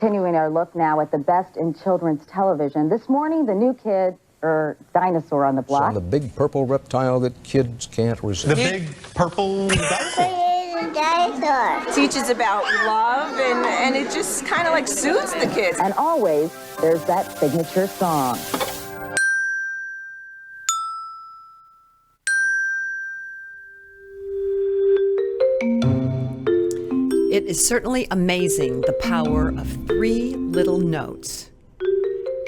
Continuing our look now at the best in children's television. This morning, the new kid, or dinosaur on the block. On the big purple reptile that kids can't resist. The big purple dinosaur. Teaches about love, and it just kind of like soothes the kids. And always, there's that signature song. It is certainly amazing the power of 3 little notes.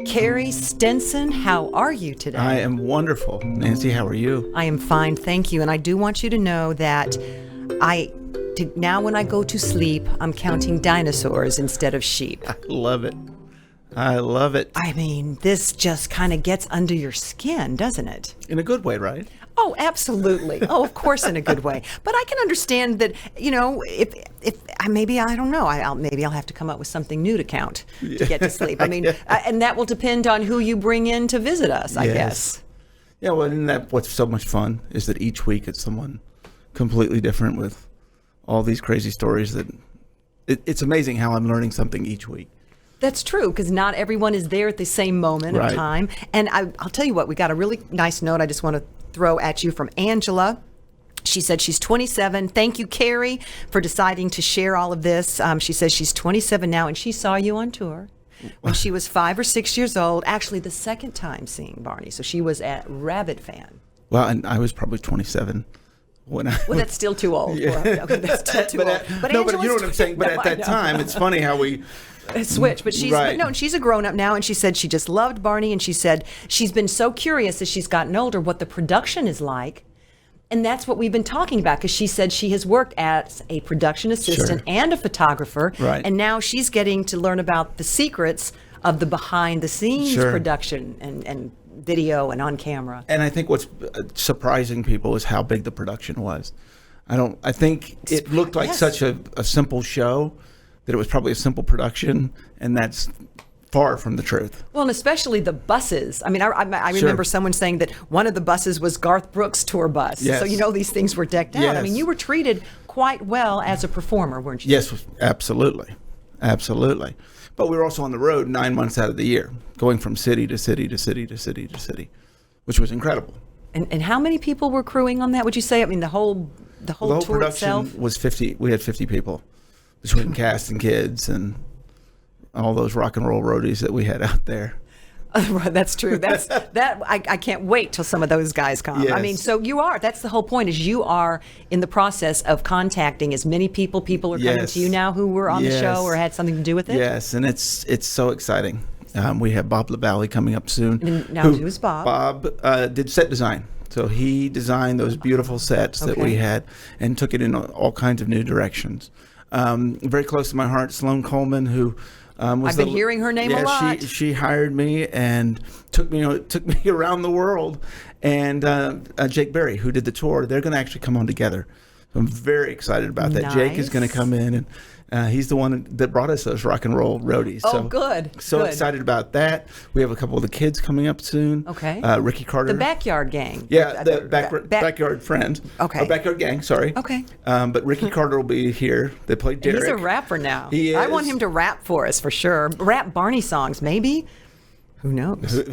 Carey Stenson, how are you today? I am wonderful. Nancy, how are you? I am fine, thank you. And I do want you to know that now when I go to sleep, I'm counting dinosaurs instead of sheep. I love it. I love it. I mean, this just kind of gets under your skin, doesn't it? In a good way, right? Oh, absolutely. Oh, of course, in a good way. But I can understand that, if maybe, I don't know, maybe I'll have to come up with something new to count to get to sleep. I mean, and that will depend on who you bring in to visit us, I guess. Yeah, well, isn't that what's so much fun is that each week it's someone completely different with all these crazy stories that it's amazing how I'm learning something each week. That's true, because not everyone is there at the same moment of time. And I'll tell you what, we got a really nice note I just want to throw at you from Angela. She said she's 27. Thank you, Carey, for deciding to share all of this. She says she's 27 now, and she saw you on tour when she was 5 or 6 years old. Actually, the second time seeing Barney. So she was a rabid fan. Well, and I was probably 27. Well, that's still too old. Yeah. Okay, that's still too old. But you know what I'm saying? But at that time, it's funny how we switch. But she's a grown up now, and she said she just loved Barney, and she said she's been so curious as she's gotten older what the production is like. And that's what we've been talking about, because she said she has worked as a production assistant and a photographer, and now she's getting to learn about the secrets of the behind the scenes production and video and on camera. And I think what's surprising people is how big the production was. I think it looked like such a simple show that it was probably a simple production, and that's far from the truth. Well, and especially the buses. I mean, I remember someone saying that one of the buses was Garth Brooks' tour bus. Yes. So these things were decked out. Yes. I mean, you were treated quite well as a performer, weren't you? Yes, absolutely. Absolutely. But we were also on the road 9 months out of the year, going from city to city to city to city to city, which was incredible. And how many people were crewing on that, would you say? I mean, the whole tour production itself? Was 50. We had 50 people between cast and kids and all those rock and roll roadies that we had out there. That's true. I can't wait till some of those guys come. Yes. I mean, so that's the whole point, is you are in the process of contacting as many people. People are coming to you now who were on the show or had something to do with it. Yes, and it's so exciting. We have Bob LaValle coming up soon. And now who's Bob? Bob did set design. So he designed those beautiful sets that we had and took it in all kinds of new directions. Very close to my heart, Sloane Coleman, who I've been hearing her name a lot. She hired me and took me around the world. And Jake Berry, who did the tour, they're going to actually come on together. So I'm very excited about that. Nice. Jake is going to come in, and he's the one that brought us those rock and roll roadies. Oh, so, good. So excited about that. We have a couple of the kids coming up soon. Okay. Ricky Carter. The Backyard Gang. Yeah, the Backyard Friends. Okay. Or Backyard Gang, sorry. Okay. But Ricky Carter will be here. They play Derek. He's a rapper now. He is. I want him to rap for us for sure. Rap Barney songs, maybe? Who knows?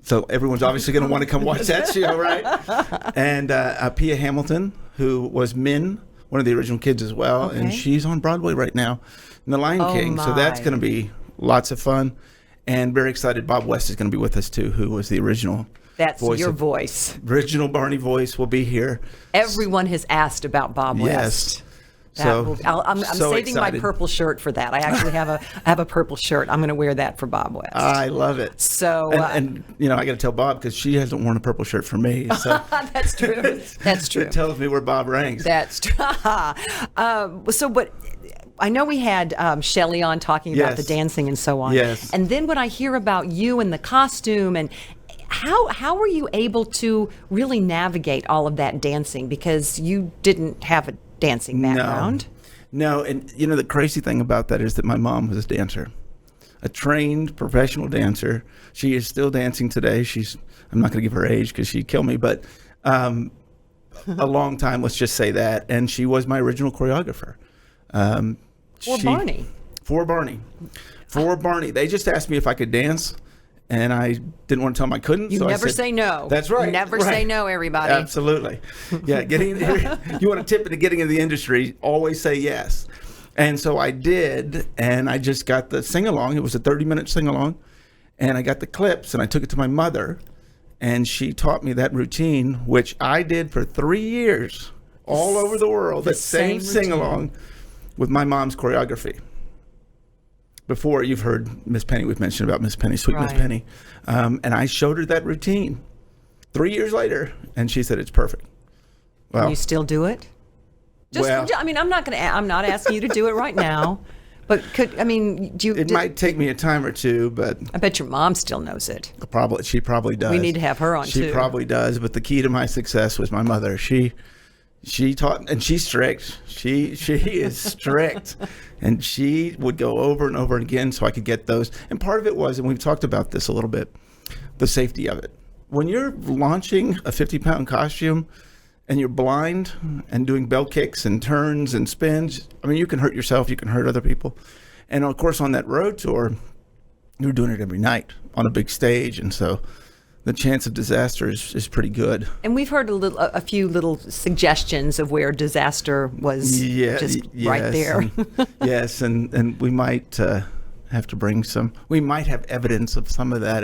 So everyone's obviously going to want to come watch that show, right? And Pia Hamilton, who was Min, one of the original kids as well, and she's on Broadway right now in The Lion King. So that's going to be lots of fun. And very excited, Bob West is going to be with us too, who was the original voice. Original Barney voice will be here. Everyone has asked about Bob West. Yes. I'm saving excited. my purple shirt for that. I actually have a purple shirt. I'm going to wear that for Bob West. I love it. So and I got to tell Bob, because she hasn't worn a purple shirt for me. So that's true. That's true. It tells me where Bob ranks. That's true. But I know we had Shelley on talking about the dancing and so on. Yes. And then when I hear about you and the costume and how were you able to really navigate all of that dancing, because you didn't have a dancing background? No, and the crazy thing about that is that my mom was a dancer, a trained professional dancer. She is still dancing today. I'm not going to give her age because she'd kill me, but a long time, let's just say that. And she was my original choreographer. For for Barney. For Barney. They just asked me if I could dance, and I didn't want to tell them I couldn't. You so never I said, say no. That's right. Never right. say no, everybody. Absolutely. Yeah, you want to tip into getting into the industry, always say yes. And so I did, and I just got the sing-along. It was a 30-minute sing-along, and I got the clips, and I took it to my mother, and she taught me that routine, which I did for 3 years all over the world, that same sing-along with my mom's choreography. Before, you've heard Miss Penny, we've mentioned about Miss Penny, Sweet Miss Penny, and I showed her that routine 3 years later, and she said it's perfect. Well, You still do it? I mean, I'm not asking you to do it right now, but do you? It might take me a time or two, but I bet your mom still knows it. she probably does. We need to have her on too. She probably does, but the key to my success was my mother. She taught, and she's strict. She is strict, and she would go over and over again so I could get those. And part of it was, and we've talked about this a little bit, the safety of it. When you're launching a 50-pound costume, and you're blind and doing bell kicks and turns and spins, I mean, you can hurt yourself, you can hurt other people. And of course, on that road tour, you're doing it every night on a big stage. And so the chance of disaster is pretty good. And we've heard a few little suggestions of where disaster was right there. Yes, and we might have to bring we might have evidence of some of that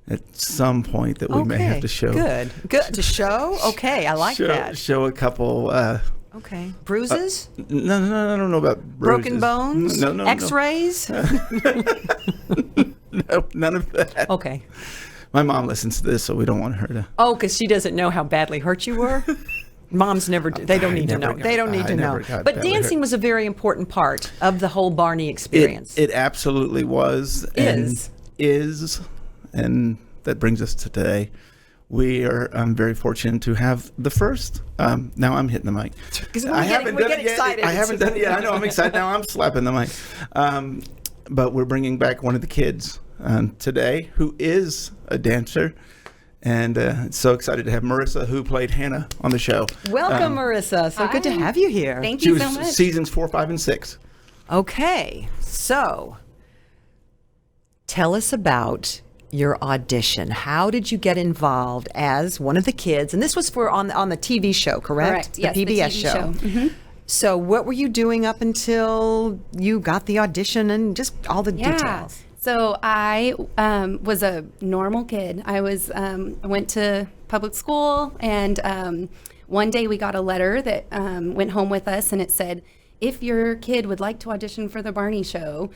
at some point that we may have to show. Good to show. Okay, I like that. Show a couple. Okay, bruises. No, I don't know about bruises. Broken bones. No. X-rays. No, none of that. Okay. My mom listens to this, so we don't want her to. Oh, because she doesn't know how badly hurt you were. Moms never do. They don't need to know. They don't need to know. But dancing was a very important part of the whole Barney experience. It absolutely was. Is. And that brings us to today. We are very fortunate to have the first. Now I'm hitting the mic. I haven't done it yet. I haven't done it yet. I know, I'm excited. Now I'm slapping the mic. But we're bringing back one of the kids today who is a dancer. And so excited to have Marisa, who played Hannah, on the show. Welcome, Marisa. So good to have you here. Thank you so She much. was seasons 4, 5, and 6. Okay. So tell us about your audition. How did you get involved as one of the kids? And this was on the TV show, correct? Correct. Yes, the PBS the TV show. Mm-hmm. So what were you doing up until you got the audition and just all the details? So I was a normal kid. I went to public school, and one day we got a letter that went home with us, and it said, if your kid would like to audition for the Barney show,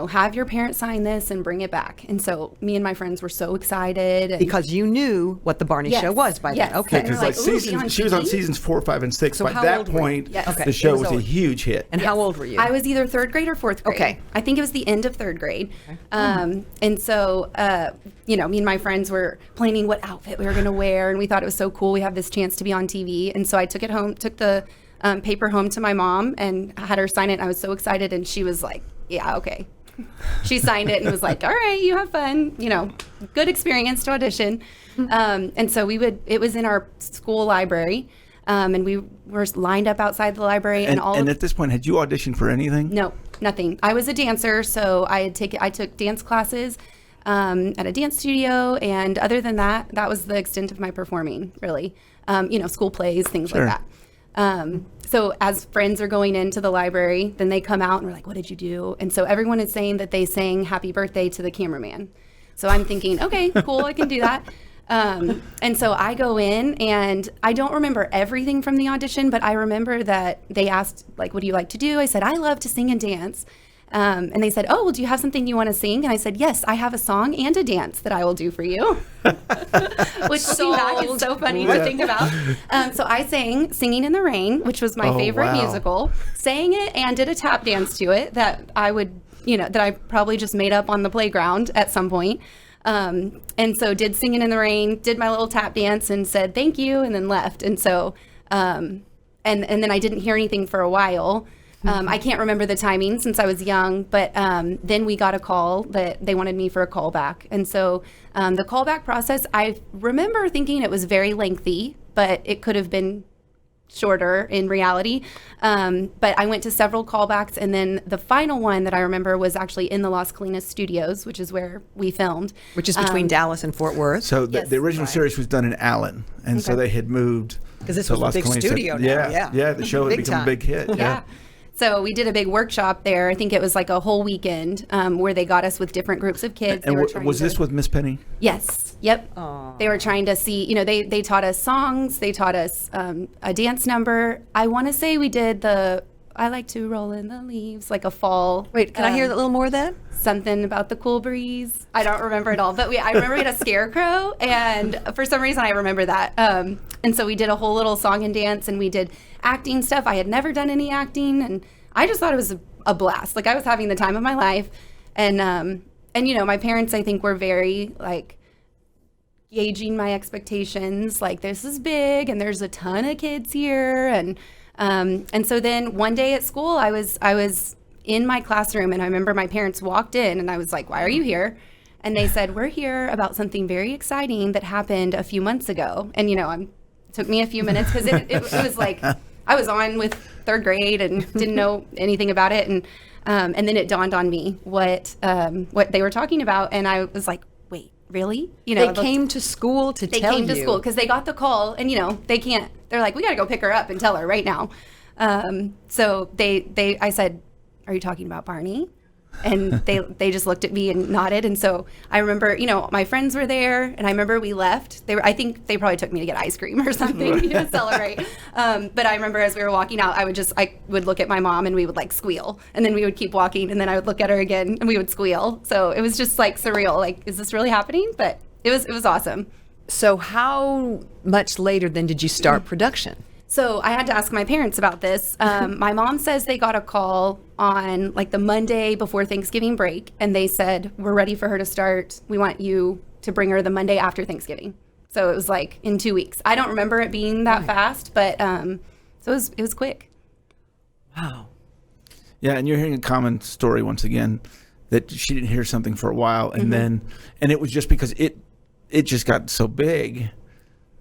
have your parents sign this and bring it back. And so me and my friends were so excited. Because you knew what the Barney show was by then. Okay. Because she was on seasons 4, 5, and 6. So by how that old were you? point, Yes. the show was a huge hit. And how old were you? I was either 3rd grade or 4th grade. Okay. I think it was the end of 3rd grade. And so, me and my friends were planning what outfit we were going to wear, and we thought it was so cool. We have this chance to be on TV. And so I took the paper home to my mom and had her sign it. And I was so excited, and she was like, yeah, okay. She signed it and was like, all right, you have fun, good experience to audition. And so it was in our school library, and we were lined up outside the library. And at this point, had you auditioned for anything? No, nothing. I was a dancer, so I took dance classes at a dance studio, and other than that, that was the extent of my performing, really. School plays, things like that. So as friends are going into the library, then they come out and we're like, what did you do? And so everyone is saying that they sang happy birthday to the cameraman. So I'm thinking, okay, cool, I can do that. And so I go in, and I don't remember everything from the audition, but I remember that they asked, like, what do you like to do? I said, I love to sing and dance. And they said, oh, well, do you have something you want to sing? And I said, yes, I have a song and a dance that I will do for you. Which looking back is so funny to think about. So I sang Singing in the Rain, which was my favorite musical, sang it and did a tap dance to it that I probably just made up on the playground at some point. And so did Singing in the Rain, did my little tap dance and said, thank you, and then left. And so, and then I didn't hear anything for a while. I can't remember the timing since I was young, but then we got a call that they wanted me for a callback. And so the callback process, I remember thinking it was very lengthy, but it could have been shorter in reality. But I went to several callbacks, and then the final one that I remember was actually in the Las Colinas studios, which is where we filmed. Which is between Dallas and Fort Worth. So the original series was done in Allen, and so they had moved. Because this to was Las a big Colinas. studio now. Yeah, the show had Big become time. a big hit. Yeah. So we did a big workshop there. I think it was like a whole weekend where they got us with different groups of kids. And They were trying was to- this with Miss Penny? Yes. Yep. They were trying to see, they taught us songs. They taught us a dance number. I want to say we did I like to roll in the leaves, like a fall. Wait, can I hear a little more of that? Something about the cool breeze. I don't remember it all, but I remember we had a scarecrow, and for some reason I remember that. And so we did a whole little song and dance, and we did acting stuff. I had never done any acting, and I just thought it was a blast. Like, I was having the time of my life, and my parents, I think, were very like gauging my expectations. Like, this is big, and there's a ton of kids here, and so then one day at school, I was in my classroom, and I remember my parents walked in, and I was like, "Why are you here?" And they said, "We're here about something very exciting that happened a few months ago." And it took me a few minutes because it was like I was on with third grade and didn't know anything about it, and then it dawned on me what they were talking about, and I was like, "Wait, really?" They came to school to tell you. They came to school because they got the call, and they can't. They're like, "We got to go pick her up and tell her right now." So I said, "Are you talking about Barney?" And they just looked at me and nodded. And so I remember, my friends were there, and I remember we left. I think they probably took me to get ice cream or something to celebrate. But I remember as we were walking out, I would look at my mom, and we would like squeal, and then we would keep walking, and then I would look at her again, and we would squeal. So it was just like surreal. Like, is this really happening? But it was awesome. So how much later then did you start production? So I had to ask my parents about this. My mom says they got a call on like the Monday before Thanksgiving break, and they said, "We're ready for her to start. We want you to bring her the Monday after Thanksgiving." So it was like in 2 weeks. I don't remember it being that fast, but so it was quick. Wow. Yeah, and you're hearing a common story once again that she didn't hear something for a while, and then it was just because it just got so big.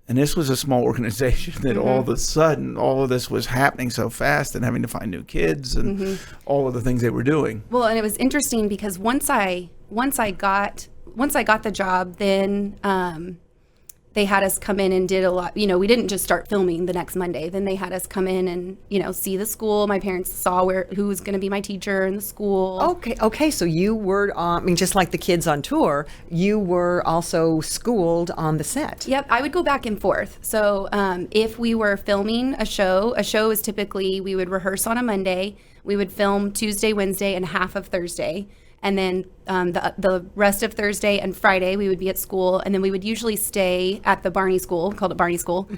And this was a small organization that all of a sudden, all of this was happening so fast, and having to find new kids and all of the things they were doing. Well, and it was interesting because once I got the job, then they had us come in and did a lot. We didn't just start filming the next Monday. Then they had us come in and see the school. My parents saw who was going to be my teacher in the school. Okay. So you were, just like the kids on tour, you were also schooled on the set. Yep, I would go back and forth. So if we were filming a show is typically we would rehearse on a Monday. We would film Tuesday, Wednesday, and half of Thursday. And then the rest of Thursday and Friday, we would be at school. And then we would usually stay at the Barney School, we called it Barney School.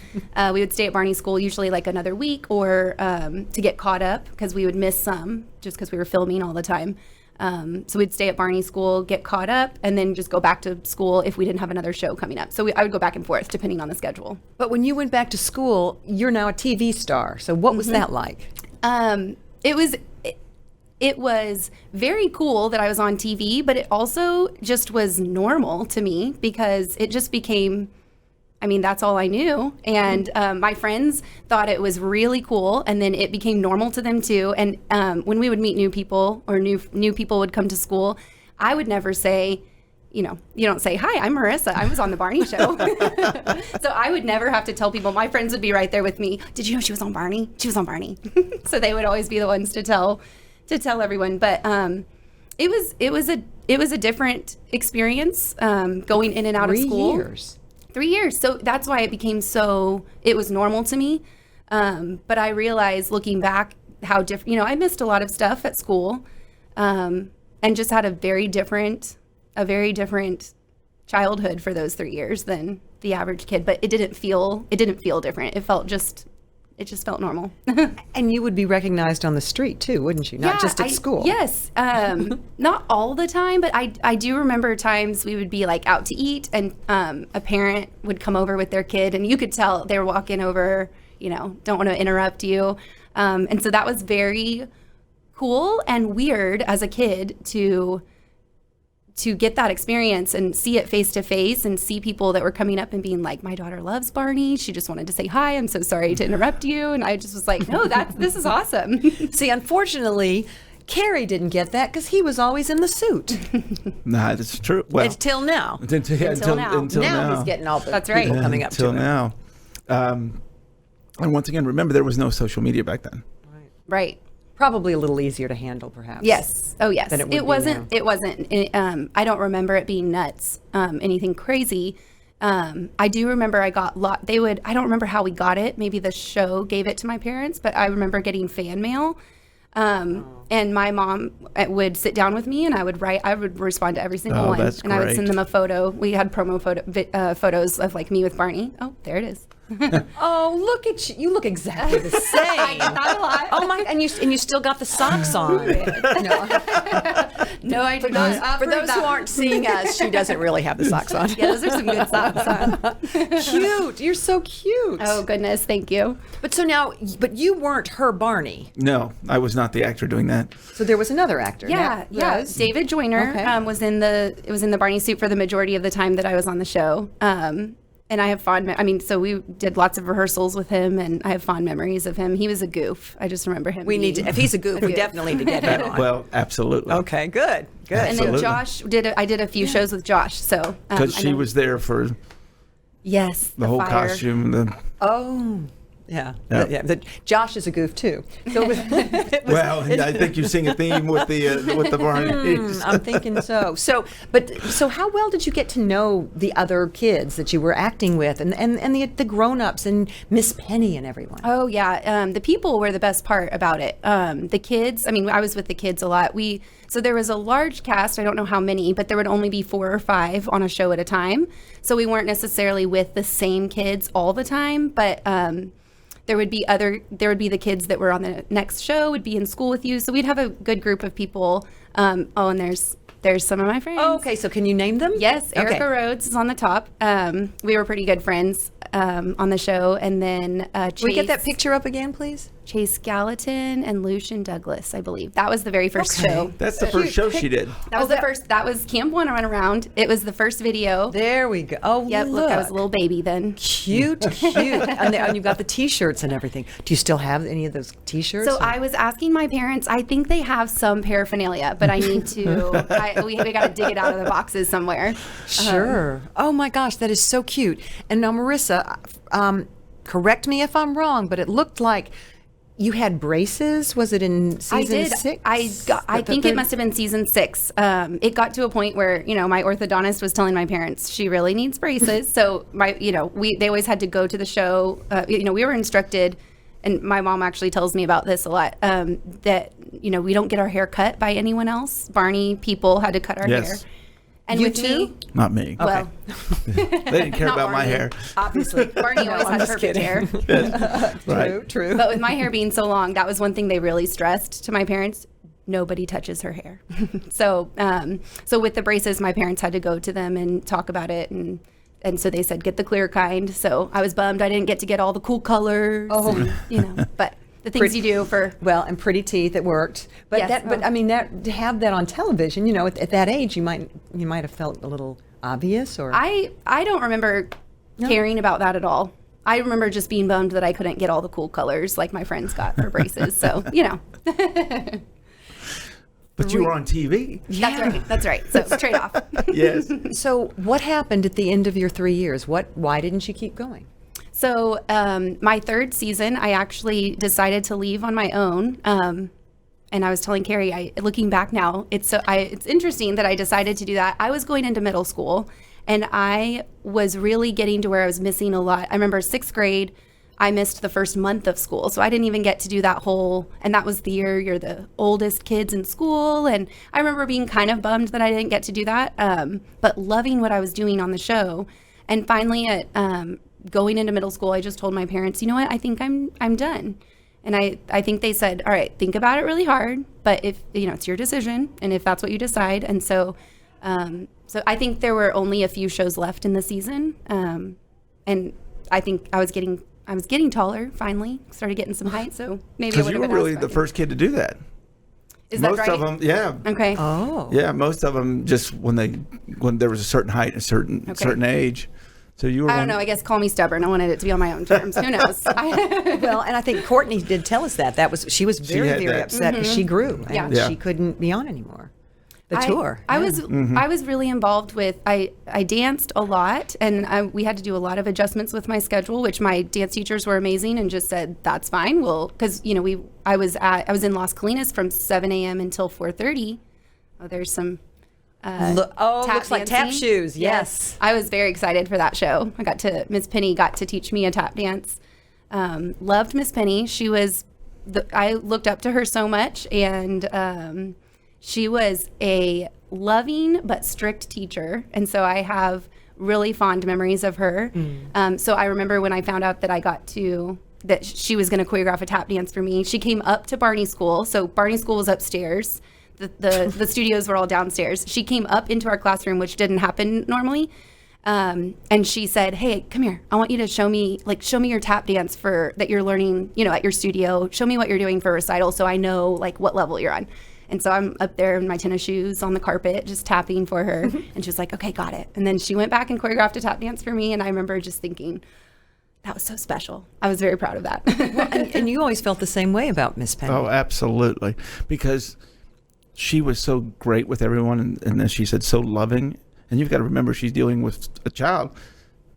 We would stay at Barney School usually like another week or to get caught up because we would miss some just because we were filming all the time. So we'd stay at Barney School, get caught up, and then just go back to school if we didn't have another show coming up. So I would go back and forth depending on the schedule. But when you went back to school, you're now a TV star. So what was that like? It was very cool that I was on TV, but it also just was normal to me because it just became, that's all I knew. And my friends thought it was really cool, and then it became normal to them too. And when we would meet new people or new people would come to school, I would never say, you don't say, "Hi, I'm Marissa. I was on the Barney show." So I would never have to tell people. My friends would be right there with me. "Did you know she was on Barney? She was on Barney." So they would always be the ones to tell everyone. But it was a different experience going in and out of school. 3 years. So that's why it became it was normal to me. But I realized looking back how different, I missed a lot of stuff at school and just had a very different childhood for those 3 years than the average kid. But it didn't feel different. It just felt normal. And you would be recognized on the street too, wouldn't you? Not just at school. Yes. Not all the time, but I do remember times we would be like out to eat and a parent would come over with their kid and you could tell they were walking over, don't want to interrupt you. And so that was very cool and weird as a kid to to get that experience and see it face to face and see people that were coming up and being like, my daughter loves Barney. She just wanted to say hi. I'm so sorry to interrupt you. And I just was like, no, this is awesome. See, unfortunately, Carey didn't get that because he was always in the suit. Nah, that's true. Well, Until now. Until Now he's getting all the That's right. people coming up to Until him. now. And once again, remember, there was no social media back then. Right. Probably a little easier to handle, perhaps. Yes. Oh, yes. Than it would be wasn't. now. It wasn't. I don't remember it being nuts. Anything crazy. I do remember I got I don't remember how we got it. Maybe the show gave it to my parents, but I remember getting fan mail. And my mom would sit down with me and I would respond to every single one. That's and I would great. send them a photo. We had promo photos of like me with Barney. Oh, there it is. Oh, look at you! You look exactly the same. Not a lot. Oh my! And you still got the socks on. No, I do not. For those who aren't seeing us, she doesn't really have the socks on. Yeah, those are some good socks on. Cute! You're so cute. Oh goodness, thank you. But you weren't her Barney. No, I was not the actor doing that. So there was another actor. Yeah. David Joyner Okay. was in the Barney suit for the majority of the time that I was on the show. And I have so we did lots of rehearsrsals with him, and I have fond memories of him. He was a goof. I just remember him. If he's a goof, we definitely need to get him on. Well, absolutely. Okay, good. And then Absolutely. Josh I did a few shows with Josh. So Because I she know- was there for yes the whole fire. costume. Oh. Yeah. Yeah. Josh is a goof too. So Well, I think you're seeing a theme with the Barney. I'm thinking so. So how well did you get to know the other kids that you were acting with, and the grown-ups and Miss Penny and everyone? Oh yeah, the people were the best part about it. The kids. I mean, I was with the kids a lot. So there was a large cast. I don't know how many, but there would only be 4 or 5 on a show at a time. So we weren't necessarily with the same kids all the time, but there would be the kids that were on the next show would be in school with you. So we'd have a good group of people. And there's some of my friends. Oh, okay, so can you name them? Yes, Erica Okay. Rhodes is on the top. We were pretty good friends on the show. And then Chase. Can we get that picture up again, please? Chase Gallatin and Lucian Douglas, I believe. That was the very first show. That's the first show she did. That was the first. That was Camp One Run Around. It was the first video. There we go. Oh, Yep. Look, I was a little baby then. Cute. And you've got the T-shirts and everything. Do you still have any of those T-shirts? So I was asking my parents. I think they have some paraphernalia, but I need to. We got to dig it out of the boxes somewhere. Sure. Oh my gosh, that is so cute. And now, Marisa, correct me if I'm wrong, but it looked like you had braces. Was it in season 6? I think it must have been season 6. It got to a point where my orthodontist was telling my parents she really needs braces. So they always had to go to the show. We were instructed, and my mom actually tells me about this a lot. That we don't get our hair cut by anyone else. Barney people had to cut our hair. And You with too? me, Not me. well, They didn't care Not about my Barney. hair. obviously. Barney always I'm had just perfect kidding. hair. Right. True. But with my hair being so long, that was one thing they really stressed to my parents. Nobody touches her hair. So with the braces, my parents had to go to them and talk about it, and so they said get the clear kind. So I was bummed I didn't get all the cool colors. But the things you do for Well, and pretty teeth, it worked. But Yes. I mean, to have that on television, at that age, you might have felt a little obvious, or I don't remember caring about that at all. I remember just being bummed that I couldn't get all the cool colors like my friends got for braces. So But you were on TV. That's right. So trade off. Yes. So what happened at the end of your 3 years? Why didn't you keep going? So my 3rd season, I actually decided to leave on my own. And I was telling Carey, looking back now, it's interesting that I decided to do that. I was going into middle school, and I was really getting to where I was missing a lot. I remember 6th grade, I missed the first month of school. So I didn't even get to do that and that was the year you're the oldest kids in school. And I remember being kind of bummed that I didn't get to do that, but loving what I was doing on the show. And finally at going into middle school, I just told my parents, you know what, I think I'm done. And I think they said, all right, think about it really hard, but if, it's your decision, and if that's what you decide. And so I think there were only a few shows left in the season. And I think I was getting taller finally, started getting some height. So maybe I Because would you have were been really asked the back in. first kid to do that. Is that most right? of them, yeah. Okay. Oh. Yeah, most of them just when there was a certain height and a certain age. So you were. I don't know. I guess call me stubborn. I wanted it to be on my own terms. Who knows? Well, and I think Courtney did tell us that. She was very, had very that. upset because she grew and Yeah. she couldn't be on anymore. The tour. I yeah. was I was really involved with. I danced a lot, and we had to do a lot of adjustments with my schedule, which my dance teachers were amazing and just said that's fine. Well, because I was in Las Colinas from 7 a.m. until 4:30. Oh, there's some. Tap looks like tap dancing. shoes. Yes. I was very excited for that show. Miss Penny got to teach me a tap dance. Loved Miss Penny. She was, I looked up to her so much, and she was a loving but strict teacher. And so I have really fond memories of her. So I remember when I found out that she was going to choreograph a tap dance for me. She came up to Barney School. So Barney School was upstairs. The studios were all downstairs. She came up into our classroom, which didn't happen normally. And she said, "Hey, come here. I want you to show me your tap dance that you're learning, at your studio. Show me what you're doing for recital so I know what level you're on." And so I'm up there in my tennis shoes on the carpet, just tapping for her. And she was like, "Okay, got it." And then she went back and choreographed a tap dance for me. And I remember just thinking, that was so special. I was very proud of that. Well, and you always felt the same way about Miss Penny. Oh, absolutely. Because she was so great with everyone, and as she said, so loving. And you've got to remember, she's dealing with a child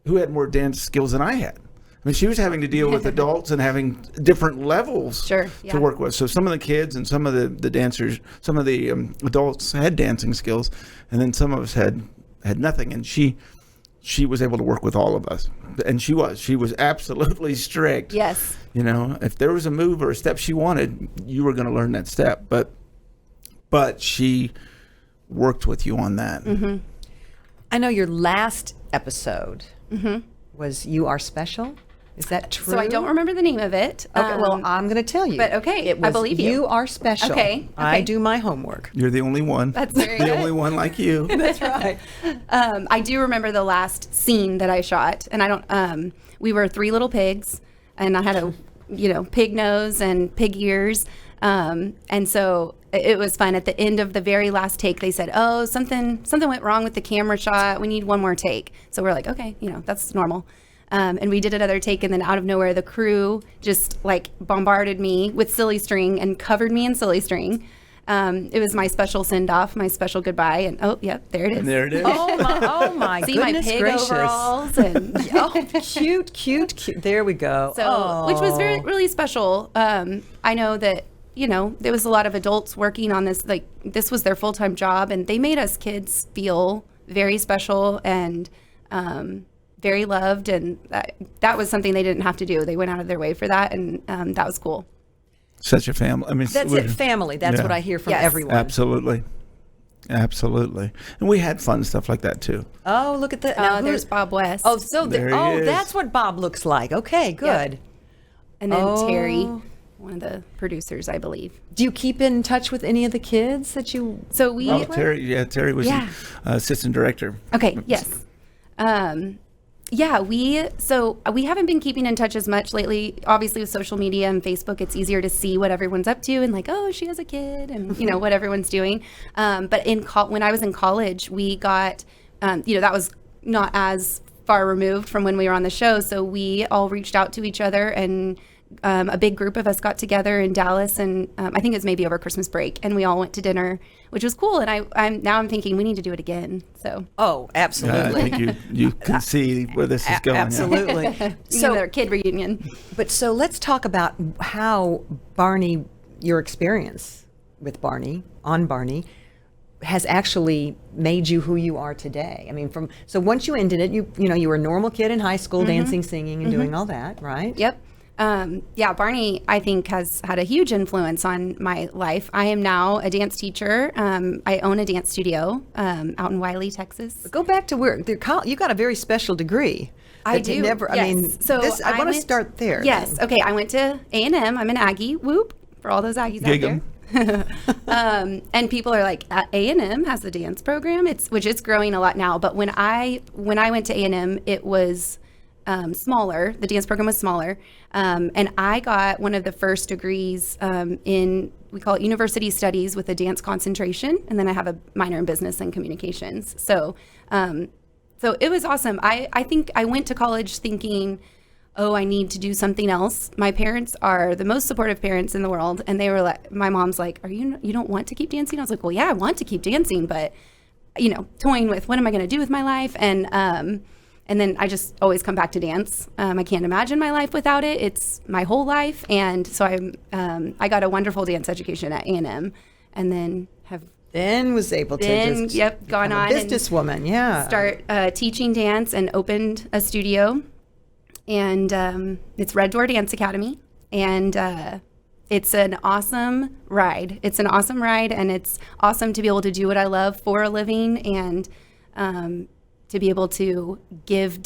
who had more dance skills than I had. I mean, she was having to deal with adults and having different levels Sure, to work with. So some of the kids and some of the dancers, some of the adults had dancing skills, and then some of us had nothing. And she was able to work with all of us. And she was absolutely strict. Yes. If there was a move or a step she wanted, you were going to learn that step. But she worked with you on that. Mm-hmm. I know your last episode was You Are Special. Is that true? So I don't remember the name of it. Okay, well, I'm going to tell you. but okay, it was I believe you. You Are Special. Okay, I okay. do my homework. You're the only one. That's very the good. only one like you. That's right. I do remember the last scene that I shot, and I don't. We were three little pigs, and I had a, pig nose and pig ears, and so it was fun. At the end of the very last take, they said, "Oh, something went wrong with the camera shot. We need one more take." So we're like, "Okay, that's normal." And we did another take, and then out of nowhere, the crew just bombarded me with silly string and covered me in silly string. It was my special send off, my special goodbye, and there it is. And there it is. Oh my See my goodness pig gracious. overalls and Oh, cute. There we go. so, which was really special. I know that there was a lot of adults working on this. This was their full-time job, and they made us kids feel very special and very loved, and that was something they didn't have to do. They went out of their way for that, and that was cool. Such a family. I mean, That's it, family. That's what I hear from Yes. everyone. Absolutely. And we had fun stuff like that too. Oh, look at that. Now, There's Bob West. Oh, so There he is. that's what Bob looks like. Okay, good. and then Oh. Terry, one of the producers, I believe. Do you keep in touch with any of the kids that you? So we Terry was Yeah. assistant director. Okay. Yes. We haven't been keeping in touch as much lately. Obviously, with social media and Facebook, it's easier to see what everyone's up to and oh, she has a kid, and what everyone's doing. But when I was in college, we got, that was not as far removed from when we were on the show. So we all reached out to each other, and a big group of us got together in Dallas, and I think it was maybe over Christmas break, and we all went to dinner, which was cool. And I'm thinking we need to do it again. So Oh, I absolutely. think you can see where this is going. yeah. Absolutely. so their kid reunion. But so let's talk about how Barney, your experience with Barney, on Barney, has actually made you who you are today. I mean, so once you ended it, you were a normal kid in high school, dancing, singing, and doing all that, right? Yep. Barney, I think, has had a huge influence on my life. I am now a dance teacher. I own a dance studio out in Wiley, Texas. Go back to where you got a very special degree. I that you do. Never, Yes. I mean, So I want to went- start there. Yes. Okay. I went to A&M. I'm an Aggie. Whoop for all those Aggies Gig 'em. out there. And people are like, A&M has a dance program. Which is growing a lot now. But when I went to A&M, it was smaller. The dance program was smaller. And I got one of the first degrees in we call it university studies with a dance concentration, and then I have a minor in business and communications. So so it was awesome. I think I went to college thinking, oh, I need to do something else. My parents are the most supportive parents in the world, and they were like, my mom's like, you don't want to keep dancing? I was like, well, yeah, I want to keep dancing, but toying with what am I going to do with my life, and then I just always come back to dance. I can't imagine my life without it. It's my whole life, and so I got a wonderful dance education at A&M, and then was able to just gone on a businesswoman, start teaching dance and opened a studio, and it's Red Door Dance Academy, and it's an awesome ride. It's an awesome ride, and it's awesome to be able to do what I love for a living, and to be able to give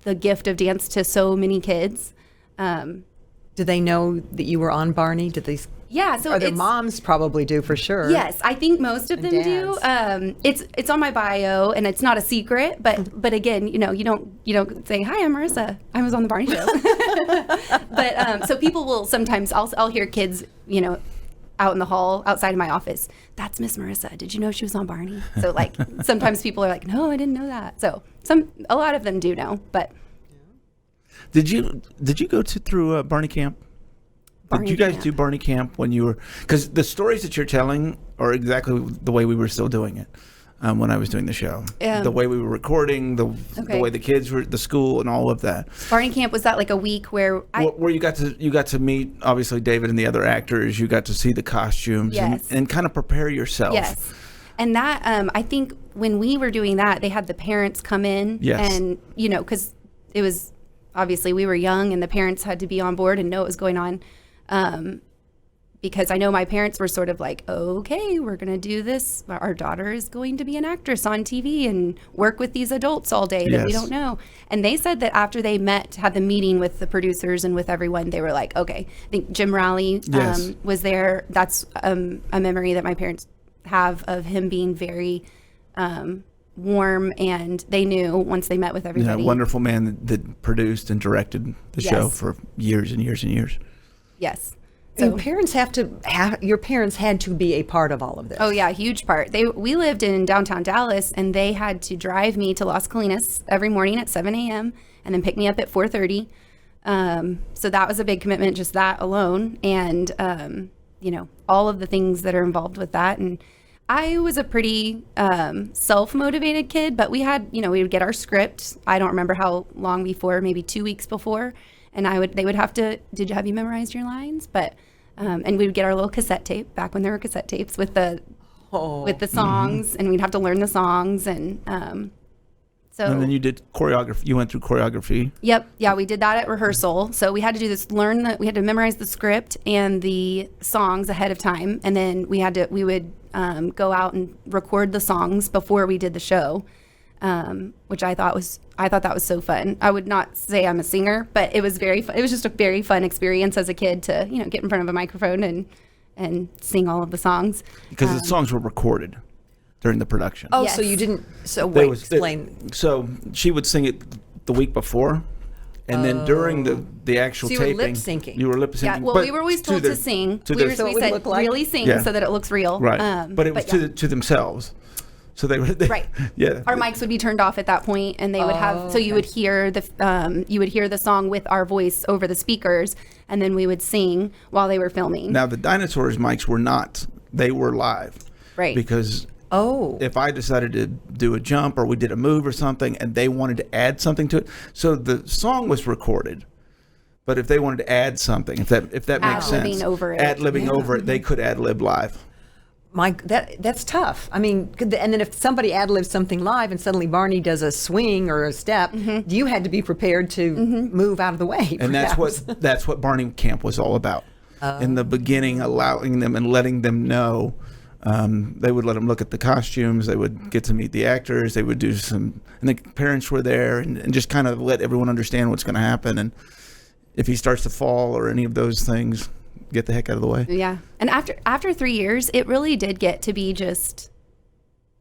the gift of dance to so many kids. Do they know that you were on Barney? Did they? Yeah, so their moms probably do for sure. Yes, I think most of them do. It's on my bio, and it's not a secret. But again, you don't say, "Hi, I'm Marisa. I was on the Barney Show." But so people will sometimes. I'll hear kids, out in the hall outside of my office. That's Miss Marisa. Did you know she was on Barney? So like sometimes people are like, "No, I didn't know that." So a lot of them do know, but. Did you go through Barney Camp? Did you guys do Barney Camp when you were? Because the stories that you're telling are exactly the way we were still doing it when I was doing the show. The way we were recording, the way the kids were, the school, and all of that. Barney Camp, was that like a week where you got to meet obviously David and the other actors. You got to see the costumes and kind of prepare yourself. Yes. And that I think when we were doing that, they had the parents come in, and because it was. Obviously, we were young, and the parents had to be on board and know what was going on. Because I know my parents were sort of like, okay, we're going to do this. Our daughter is going to be an actress on TV and work with these adults all day that we don't know. And they said that after they had the meeting with the producers and with everyone, they were like, okay. I think Jim Rowley was there. That's a memory that my parents have of him being very warm, and they knew once they met with everybody. Yeah, wonderful man that produced and directed the show for years and years and years. Yes. So your parents had to be a part of all of this. Oh yeah, huge part. We lived in downtown Dallas, and they had to drive me to Las Colinas every morning at 7 a.m. and then pick me up at 4:30. So that was a big commitment, just that alone, and all of the things that are involved with that. And I was a pretty self-motivated kid, but we would get our script. I don't remember how long before, maybe 2 weeks before, and they would have to. Have you memorized your lines? But and we would get our little cassette tape back when there were cassette tapes with the songs, and we'd have to learn the songs, and so. And then you did choreography. You went through choreography. Yep, yeah, we did that at rehearsal. So we had to do this. We had to memorize the script and the songs ahead of time, and then we would. Go out and record the songs before we did the show, which I thought that was so fun. I would not say I'm a singer, but it was very fun. It was just a very fun experience as a kid to get in front of a microphone and sing all of the songs. Because the songs were recorded during the production. Oh, yes. So you didn't. So wait, explain. So she would sing it the week before. And then during the actual taping, you were lip syncing. Yeah, well, we were always told to sing. We said really sing so that it looks real. Right, but it was to themselves. So they would. Right. Yeah. Our mics would be turned off at that point, and they would have. So you would hear the song with our voice over the speakers, and then we would sing while they were filming. Now the dinosaurs mics were not. They were live. Right. Because. If I decided to do a jump or we did a move or something and they wanted to add something to it, so the song was recorded, but if they wanted to add something, if that makes sense, ad-libbing over it, they could ad-lib live. That's tough. I mean, and then if somebody ad-libs something live and suddenly Barney does a swing or a step, you had to be prepared to move out of the way. And that's what Barney Camp was all about. In the beginning, allowing them and letting them know. They would let them look at the costumes. They would get to meet the actors. They would do and the parents were there and just kind of let everyone understand what's going to happen. And if he starts to fall or any of those things, get the heck out of the way. Yeah. And after 3 years, it really did get to be just,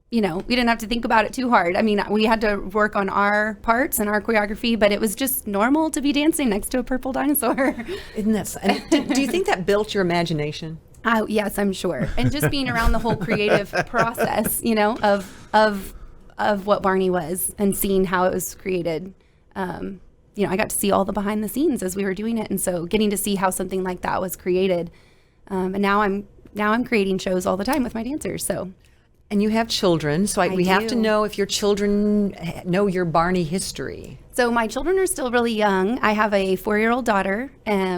we didn't have to think about it too hard. I mean, we had to work on our parts and our choreography, but it was just normal to be dancing next to a purple dinosaur. Isn't that? And do you think that built your imagination? Yes, I'm sure. And just being around the whole creative process, of what Barney was and seeing how it was created. I got to see all the behind the scenes as we were doing it. And so getting to see how something like that was created. And now I'm creating shows all the time with my dancers. So. And you have children, so we have to know if your children know your Barney history. So my children are still really young. I have a 4-year-old daughter,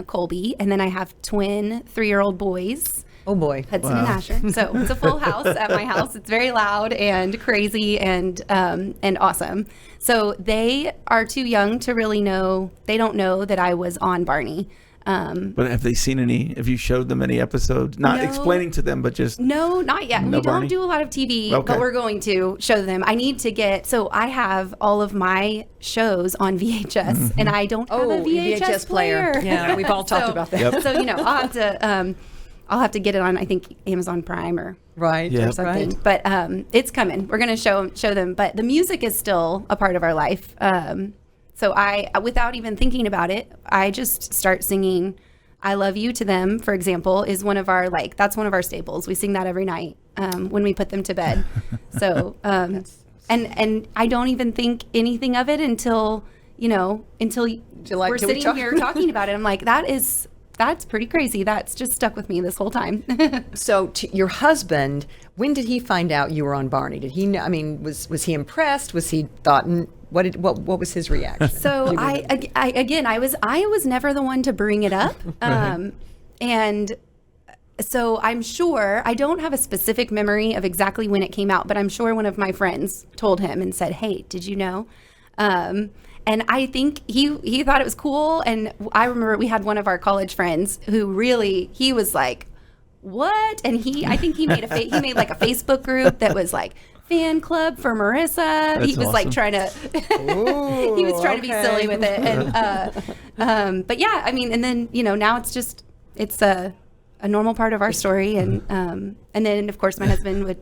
Colby, and then I have twin 3-year-old boys. Oh boy, Hudson and Asher. So it's a full house at my house. It's very loud and crazy and awesome. So they are too young to really know. They don't know that I was on Barney. But have they seen any? Have you showed them any episodes? Not explaining to them, but just no, not yet. No we Barney? don't do a lot of TV, Okay. but we're going to show them. I need to get. So I have all of my shows on VHS, and I don't have a VHS player. Yeah, we've all talked about that. Yep. So I'll have to get it on. I think Amazon Prime or Yeah. or something. Right. But it's coming. We're going to show them. But the music is still a part of our life. So I, without even thinking about it, I just start singing "I Love You" to them, for example, is one of our, that's one of our staples. We sing that every night when we put them to bed. So, and I don't even think anything of it until we're sitting here talking about it. I'm like, that's pretty crazy. That's just stuck with me this whole time. So your husband, when did he find out you were on Barney? Did he know? I mean, was he impressed? Was he thought? What was his reaction? So I was never the one to bring it up, and so I'm sure I don't have a specific memory of exactly when it came out, but I'm sure one of my friends told him and said, "Hey, did you know?" And I think he thought it was cool. And I remember we had one of our college friends who he was like, "What?" And I think he made he made like a Facebook group that was like fan club for Marisa. He was like trying to he was trying to be silly with it. And but yeah, I mean, and then now it's a normal part of our story. And then of course my husband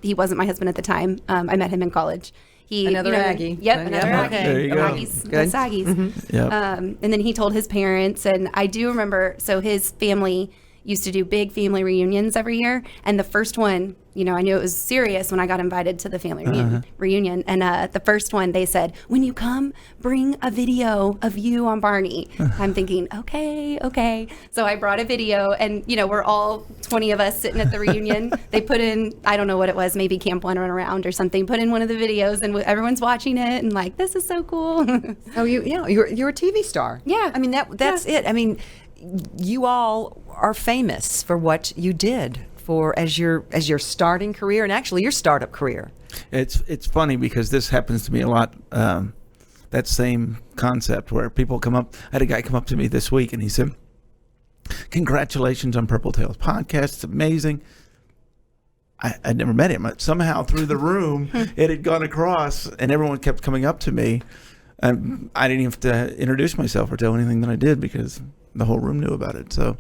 he wasn't my husband at the time. I met him in college. Another Aggie. Yep, another Aggie. There you go. Aggies, Good. Aggies. Mm-hmm. Yep. And then he told his parents, and I do remember, so his family used to do big family reunions every year. And the first one, I knew it was serious when I got invited to the family reunion. And the first one, they said, "When you come, bring a video of you on Barney." I'm thinking, okay. So I brought a video, and, we're all 20 of us sitting at the reunion. They put in, I don't know what it was, maybe Camp One Run Around or something, put in one of the videos, and everyone's watching it and like, this is so cool. Oh, you're a TV star. Yeah. I mean, that's it. I mean, you all are famous for what you did as your starting career and actually your startup career. It's funny because this happens to me a lot. That same concept where people come up. I had a guy come up to me this week and he said, "Congratulations on Purple Tails podcast. It's amazing." I'd never met him. But somehow through the room it had gone across and everyone kept coming up to me. I didn't even have to introduce myself or tell anything that I did because the whole room knew about it. So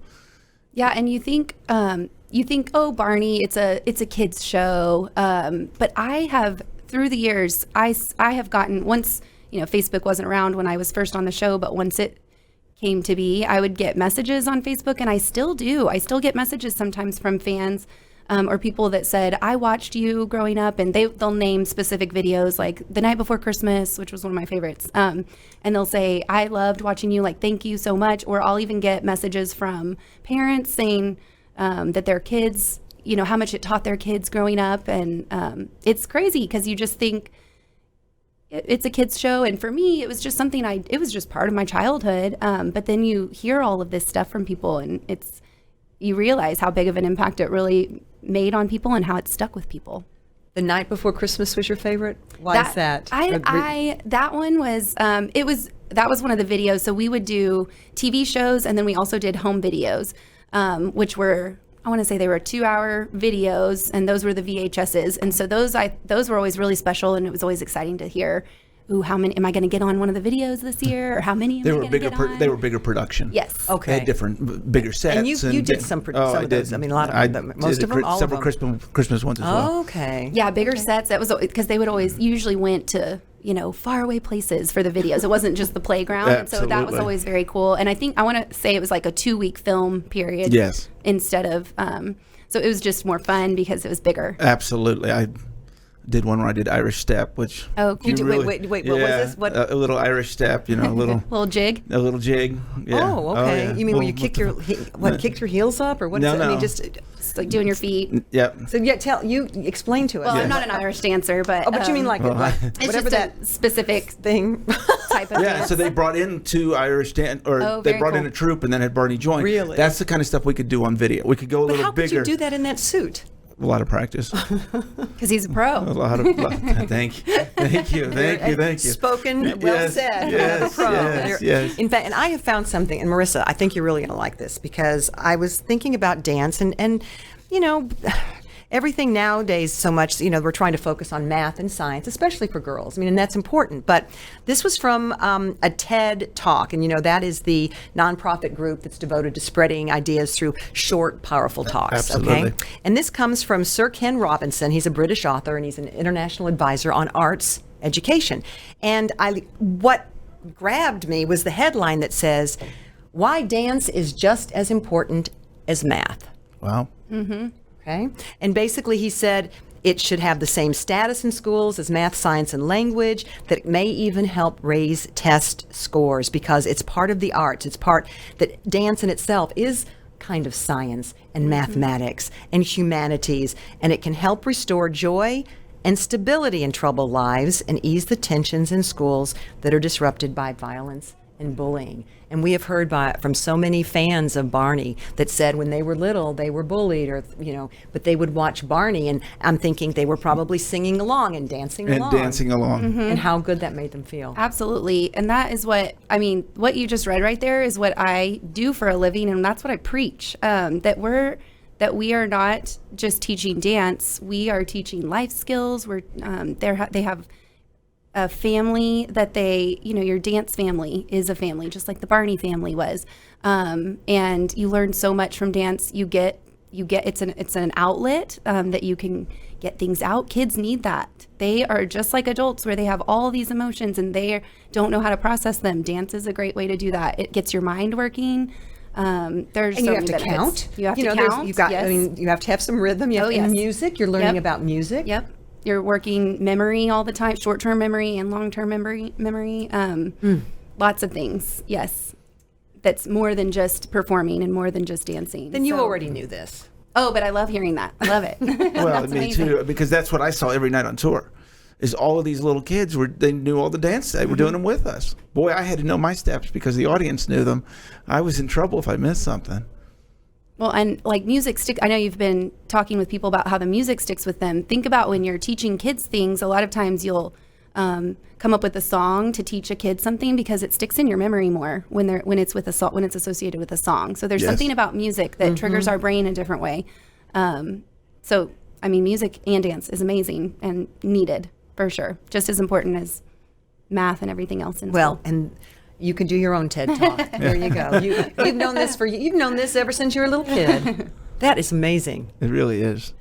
yeah, and you think, oh, Barney, it's a kids show. But I have, through the years, I have gotten, once, Facebook wasn't around when I was first on the show, but once it came to be, I would get messages on Facebook, and I still do. I still get messages sometimes from fans or people that said, "I watched you growing up," and they'll name specific videos, like The Night Before Christmas, which was one of my favorites. And they'll say, "I loved watching you, like, thank you so much." Or I'll even get messages from parents saying that their kids, how much it taught their kids growing up. And it's crazy because you just think it's a kids show. And for me, it was just something it was just part of my childhood. But then you hear all of this stuff from people, and you realize how big of an impact it really made on people and how it stuck with people. The Night Before Christmas was your favorite? Why is that? That one was, that was one of the videos. So we would do TV shows, and then we also did home videos, which were, I want to say they were 2-hour videos, and those were the VHSs. And so those were always really special, and it was always exciting to hear, ooh, how many, am I going to get on one of the videos this year? Or how many am I going to get on? They were bigger production. Yes. Okay. They had different, bigger sets. And you did some of those. I mean, a lot of them. Most of them, all several of them. Christmas ones as well. Okay. Yeah, bigger sets. That was because they would always usually went to faraway places for the videos. It wasn't just the playground. And so that was Absolutely. always very cool. And I want to say it was like a 2-week film period. Yes. Instead of, so it was just more fun because it was bigger. Absolutely. I did one where I did Irish step, which Oh, You did, wait, what was this? What? A little Irish step, a little Little jig. a little jig. Yeah. Oh, okay. yeah. You mean when you Well, kick kicked your heels up, or what? No, is it? I mean, no. just It's like doing your feet. Yep. so explain to us. Well, I'm not an Irish dancer, but Oh, but you mean like it's whatever just that a specific thing? type of Yeah, dance. so they brought in 2 Irish they very brought in cool. a troupe and then had Barney join. Really? That's the kind of stuff we could do on video. We could go a But little how could bigger. you do that in that suit? A lot of practice. Because he's a pro. A lot of thank you. Spoken, well Yes, said. yes, Pro. yes, yes. In fact, and I have found something, and Marissa, I think you're really going to like this, because I was thinking about dance, and everything nowadays so much, we're trying to focus on math and science, especially for girls. I mean, and that's important. But this was from a TED Talk, and that is the nonprofit group that's devoted to spreading ideas through short, powerful talks. Absolutely. Okay, and this comes from Sir Ken Robinson. He's a British author, and he's an international advisor on arts education. And what grabbed me was the headline that says, "Why Dance is Just as Important as Math." Wow. Okay. And basically he said it should have the same status in schools as math, science, and language, that it may even help raise test scores because it's part of the arts. It's part that dance in itself is kind of science and mathematics and humanities, and it can help restore joy and stability in troubled lives and ease the tensions in schools that are disrupted by violence and bullying. And we have heard from so many fans of Barney that said when they were little they were bullied, or but they would watch Barney, and I'm thinking they were probably singing along and dancing along. And how good that made them feel. Absolutely. And that is what you just read right there is what I do for a living, and that's what I preach. That we are not just teaching dance, we are teaching life skills. They have a family that your dance family is a family, just like the Barney family was. And you learn so much from dance. It's an outlet that you can get things out. Kids need that. They are just like adults where they have all these emotions and they don't know how to process them. Dance is a great way to do that. It gets your mind working. There's And so you have many to benefits. count. You have to count. Yes. You have to have some rhythm. You have yes. in music. You're learning Yep. about music. Yep. You're working memory all the time, short-term memory and long-term memory. Lots of things. Yes. That's more than just performing and more than just dancing. Then you So- already knew this. Oh, but I love hearing that. I love it. Well, That's me amazing. too, because that's what I saw every night on tour. Is all of these little kids they knew all the dance. They were doing them with us. Boy, I had to know my steps because the audience knew them. I was in trouble if I missed something. Well, and like music I know you've been talking with people about how the music sticks with them. Think about when you're teaching kids things, a lot of times you'll come up with a song to teach a kid something because it sticks in your memory more when it's associated with a song. So there's Yes. something about music that triggers our brain a different way. Music and dance is amazing and needed for sure. Just as important as math and everything else in Well, school. and you can do your own TED Talk. There you go. You've known this you've known this ever since you were a little kid. That is amazing. It really is.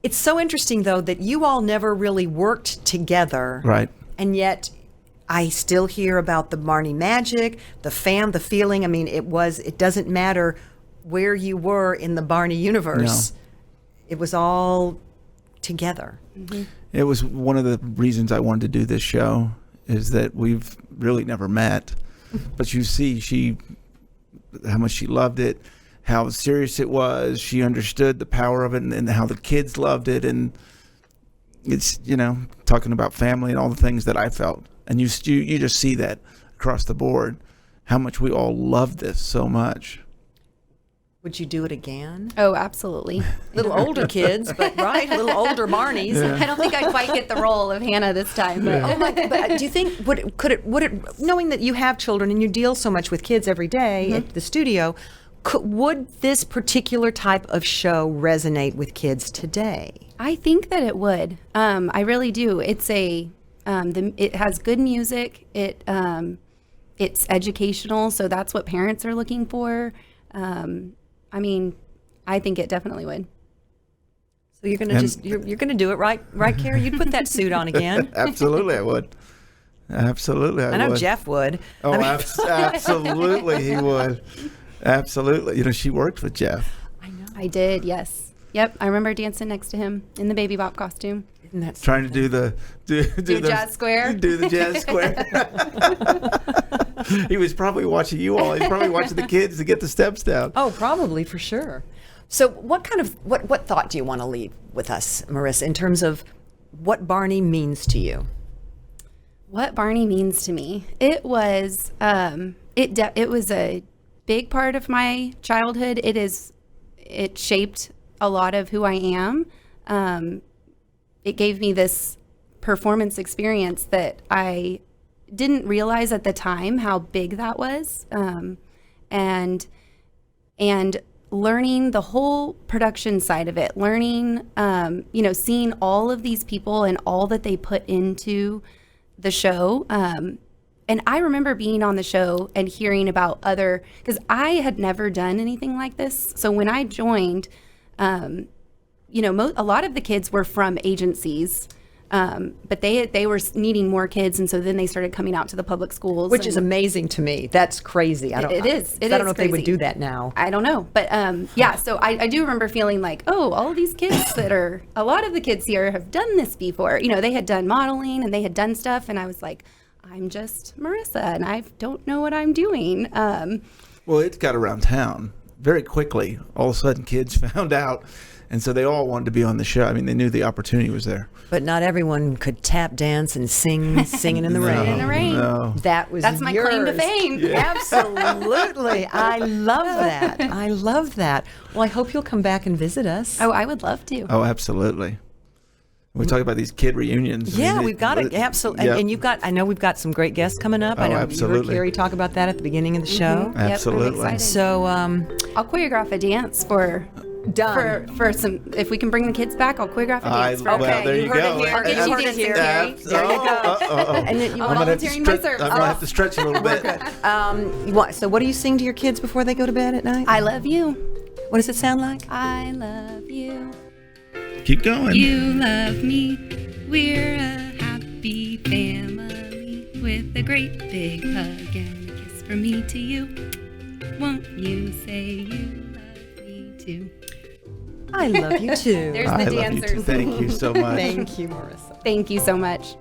It's so interesting, though, that you all never really worked together. Right. And yet I still hear about the Barney magic, the feeling. I mean, it doesn't matter where you were in the Barney universe. No. It was all together. Mm-hmm. It was one of the reasons I wanted to do this show, is that we've really never met. But you see how much she loved it, how serious it was. She understood the power of it, and how the kids loved it. And it's, talking about family and all the things that I felt. And you just see that across the board, how much we all love this so much. Would you do it again? Oh, absolutely. Little older kids, but right, little older Barneys. I don't think I quite get the role of Hannah this time. But. Oh my! But do you think would it knowing that you have children and you deal so much with kids every day at the studio, would this particular type of show resonate with kids today? I think that it would. I really do. It's it has good music. It's educational, so that's what parents are looking for. I think it definitely would. So you're gonna you're gonna do it, right, Carey? You'd put that suit on again. Absolutely, I would. Absolutely, I know would. Jeff would. Oh, absolutely, he would. Absolutely. You know, she worked with Jeff. I did, yes. Yep, I remember dancing next to him in the baby bop costume. Isn't that Trying to do the jazz square. Do the jazz square. He was probably watching you all. He's probably watching the kids to get the steps down. Oh, probably, for sure. So what thought do you want to leave with us, Marisa, in terms of what Barney means to you? What Barney means to me? It was it was a big part of my childhood. It shaped a lot of who I am. It gave me this performance experience that I didn't realize at the time how big that was. And learning the whole production side of it, learning, seeing all of these people and all that they put into the show. And I remember being on the show and hearing about because I had never done anything like this. So when I joined, a lot of the kids were from agencies, but they were needing more kids, and so then they started coming out to the public schools, which is amazing to me. That's crazy. I don't know if they would do that now. I don't know, but So I do remember feeling like, oh, all of these kids a lot of the kids here have done this before. They had done modeling and they had done stuff, and I was like, I'm just Marisa, and I don't know what I'm doing. Well, it got around town very quickly. All of a sudden, kids found out, and so they all wanted to be on the show. I mean, they knew the opportunity was there. But not everyone could tap dance and singing in the rain. In the rain. No. That's my claim to fame. Yeah. Absolutely. I love that. I love that. Well, I hope you'll come back and visit us. Oh, I would love to. Oh, absolutely. We talk about these kid reunions. Yeah, we've got it. Absolutely. Yep. And I know we've got some great guests coming up. I know absolutely. you heard Carey talk about that at the beginning of the show. Absolutely. Yep, I'm excited. So, I'll choreograph a dance for some. If we can bring the kids back, I'll choreograph a dance. Well, there you heard go. it here. I'll get you heard it dancing, here. Carey. There you go. And then you volunteering my service. I'm going to have to stretch a little bit. So what do you sing to your kids before they go to bed at night? I love you. What does it sound like? I love you. Keep going. You love me. We're a happy family with a great big hug and a kiss from me to you. Won't you say you love me too? I love you too. There's I the love you dancers. too. Thank you so much. Thank you, Marisa. Thank you so much.